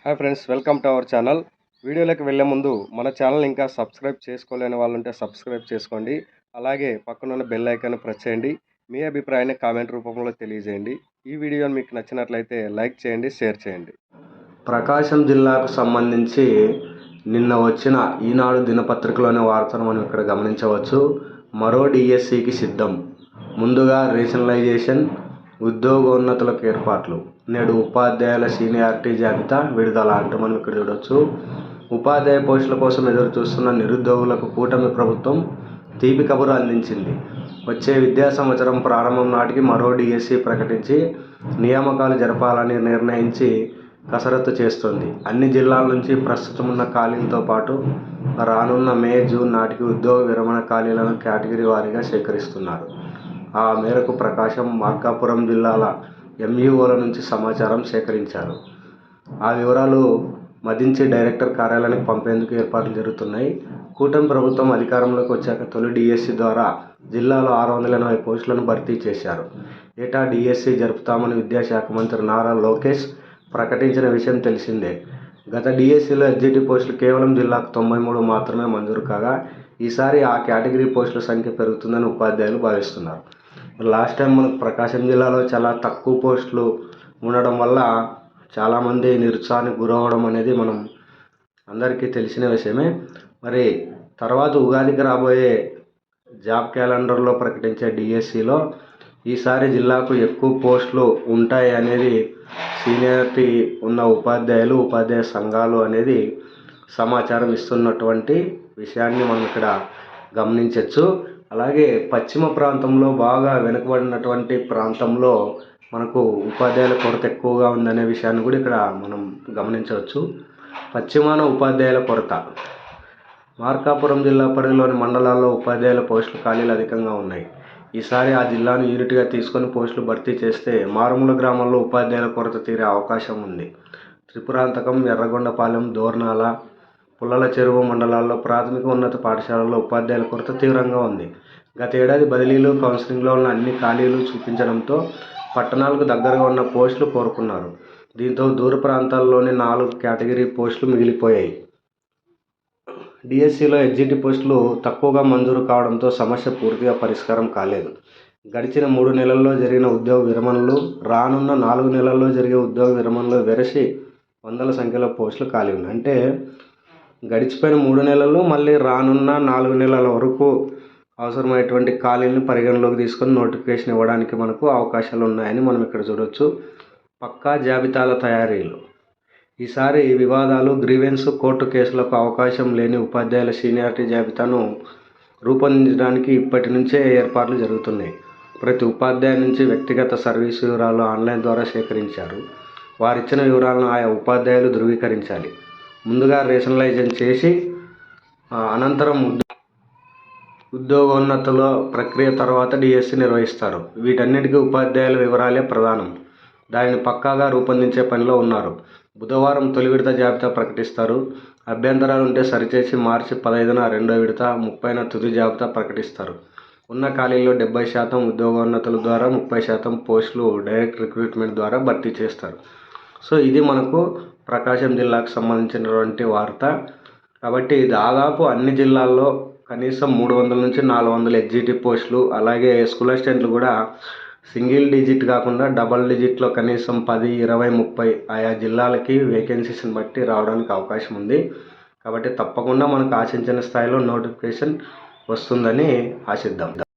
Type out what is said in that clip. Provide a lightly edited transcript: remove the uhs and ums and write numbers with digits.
Hi friends, welcome to our channel. వీడియోలోకి వెళ్ళే ముందు మన ఛానల్ ఇంకా సబ్స్క్రైబ్ చేసుకోలేని వాళ్ళు ఉంటే సబ్స్క్రైబ్ చేసుకోండి. అలాగే పక్కనున్న బెల్ ఐకాన్ ప్రెస్ చేయండి. మీ అభిప్రాయాన్ని కామెంట్ రూపంలో తెలియజేయండి. ఈ వీడియో మీకు నచ్చినట్లయితే లైక్ చేయండి, షేర్ చేయండి. ప్రకాశం జిల్లాకు సంబంధించి నిన్న వచ్చిన ఈనాడు దినపత్రికలోని వార్తను మనం ఇక్కడ గమనించవచ్చు. మరో డిఎస్సికి సిద్ధం, ముందుగా రేషనలైజేషన్, ఉద్యోగోన్నతులకు ఏర్పాట్లు, నేడు ఉపాధ్యాయుల సీనియారిటీ జాబితా విడుదల అంటూ మనం ఇక్కడ చూడవచ్చు. ఉపాధ్యాయ పోస్టుల కోసం ఎదురు చూస్తున్న నిరుద్యోగులకు కూటమి ప్రభుత్వం తీపి కబురు అందించింది. వచ్చే విద్యా సంవత్సరం ప్రారంభం నాటికి మరో డిఎస్సి ప్రకటించి నియామకాలు జరపాలని నిర్ణయించి కసరత్తు చేస్తుంది. అన్ని జిల్లాల నుంచి ప్రస్తుతం ఉన్న ఖాళీలతో పాటు రానున్న మే, జూన్ నాటికి ఉద్యోగ విరమణ ఖాళీలను కేటగిరీ వారీగా సేకరిస్తున్నారు. ఆ మేరకు ప్రకాశం, మార్కాపురం జిల్లాల ఎంఈఓల నుంచి సమాచారం సేకరించారు. ఆ వివరాలు మదించి డైరెక్టర్ కార్యాలయానికి పంపేందుకు ఏర్పాట్లు జరుగుతున్నాయి. కూటమి ప్రభుత్వం అధికారంలోకి వచ్చాక తొలి డిఎస్సి ద్వారా జిల్లాలో 680 పోస్టులను భర్తీ చేశారు. ఏటా డిఎస్సి జరుపుతామని విద్యాశాఖ మంత్రి నారా లోకేష్ ప్రకటించిన విషయం తెలిసిందే. గత డిఎస్సిలో ఎస్జిటి పోస్టులు కేవలం జిల్లాకు 93 మాత్రమే మంజూరు కాగా, ఈసారి ఆ కేటగిరీ పోస్టుల సంఖ్య పెరుగుతుందని ఉపాధ్యాయులు భావిస్తున్నారు. లాస్ట్ టైం మనకు ప్రకాశం జిల్లాలో చాలా తక్కువ పోస్టులు ఉండడం వల్ల చాలామంది నిరుత్సాహానికి గురవడం అనేది మనం అందరికీ తెలిసిన విషయమే. మరి తర్వాత ఉగాదికి రాబోయే జాబ్ క్యాలెండర్లో ప్రకటించే డిఎస్సిలో ఈసారి జిల్లాకు ఎక్కువ పోస్టులు ఉంటాయి అనేది సీనియారిటీ ఉన్న ఉపాధ్యాయులు, ఉపాధ్యాయ సంఘాలు అనేది సమాచారం ఇస్తున్నటువంటి విషయాన్ని మనం ఇక్కడ గమనించవచ్చు. అలాగే పశ్చిమ ప్రాంతంలో బాగా వెనుకబడినటువంటి ప్రాంతంలో మనకు ఉపాధ్యాయుల కొరత ఎక్కువగా ఉందనే విషయాన్ని కూడా ఇక్కడ మనం గమనించవచ్చు. పశ్చిమాన ఉపాధ్యాయుల కొరత. మార్కాపురం జిల్లా పరిధిలోని మండలాల్లో ఉపాధ్యాయుల పోస్టుల ఖాళీలు అధికంగా ఉన్నాయి. ఈసారి ఆ జిల్లాను యూనిట్గా తీసుకొని పోస్టులు భర్తీ చేస్తే మారుమూల గ్రామాల్లో ఉపాధ్యాయుల కొరత తీరే అవకాశం ఉంది. త్రిపురాంతకం, ఎర్రగొండపాలెం, దోర్నాల, పుల్లల చెరువు మండలాల్లో ప్రాథమిక ఉన్నత పాఠశాలల్లో ఉపాధ్యాయుల కొరత తీవ్రంగా ఉంది. గత ఏడాది బదిలీలు, కౌన్సిలింగ్లో ఉన్న అన్ని ఖాళీలు చూపించడంతో పట్టణాలకు దగ్గరగా ఉన్న పోస్టులు కోరుకున్నారు. దీంతో దూర ప్రాంతాల్లోని 4 కేటగిరీ పోస్టులు మిగిలిపోయాయి. డిఎస్సిలో ఎస్జిటి పోస్టులు తక్కువగా మంజూరు కావడంతో సమస్య పూర్తిగా పరిష్కారం కాలేదు. గడిచిన 3 నెలల్లో జరిగిన ఉద్యోగ విరమణలు, రానున్న 4 నెలల్లో జరిగే ఉద్యోగ విరమణలు వెరసి వందల సంఖ్యలో పోస్టులు ఖాళీ ఉన్నాయి. అంటే గడిచిపోయిన 3 నెలలు, మళ్ళీ రానున్న 4 నెలల వరకు అవసరమైనటువంటి ఖాళీలను పరిగణలోకి తీసుకొని నోటిఫికేషన్ ఇవ్వడానికి మనకు అవకాశాలు ఉన్నాయని మనం ఇక్కడ చూడవచ్చు. పక్కా జాబితాల తయారీలు. ఈసారి వివాదాలు, గ్రీవెన్స్, కోర్టు కేసులకు అవకాశం లేని ఉపాధ్యాయుల సీనియారిటీ జాబితాను రూపొందించడానికి ఇప్పటి నుంచే ఏర్పాట్లు జరుగుతున్నాయి. ప్రతి ఉపాధ్యాయుల నుంచి వ్యక్తిగత సర్వీసు వివరాలు ఆన్లైన్ ద్వారా సేకరించారు. వారిచ్చిన వివరాలను ఆయా ఉపాధ్యాయులు ధృవీకరించాలి. ముందుగా రేషనలైజేషన్ చేసి అనంతరం ఉద్యోగోన్నతుల ప్రక్రియ తర్వాత డిఎస్సి నిర్వహిస్తారు. వీటన్నిటికీ ఉపాధ్యాయుల వివరాలే ప్రధానం. దానిని పక్కాగా రూపొందించే పనిలో ఉన్నారు. బుధవారం తొలి విడత జాబితా ప్రకటిస్తారు. అభ్యంతరాలు ఉంటే సరిచేసి మార్చి 15న రెండో విడత, 30న తుది జాబితా ప్రకటిస్తారు. ఉన్న ఖాళీల్లో 70% ఉద్యోగోన్నతుల ద్వారా, 30% పోస్టులు డైరెక్ట్ రిక్రూట్మెంట్ ద్వారా భర్తీ చేస్తారు. సో ఇది మనకు ప్రకాశం జిల్లాకు సంబంధించినటువంటి వార్త. కాబట్టి దాదాపు అన్ని జిల్లాల్లో కనీసం 300 నుంచి 400 ఎస్జిటి పోస్టులు, అలాగే స్కూల్ అసిస్టెంట్లు కూడా సింగిల్ డిజిట్ కాకుండా డబల్ డిజిట్లో కనీసం 10, 20, 30 ఆయా జిల్లాలకి వేకెన్సీస్ని బట్టి రావడానికి అవకాశం ఉంది. కాబట్టి తప్పకుండా మనకు ఆశించిన స్థాయిలో నోటిఫికేషన్ వస్తుందని ఆశిద్దాం.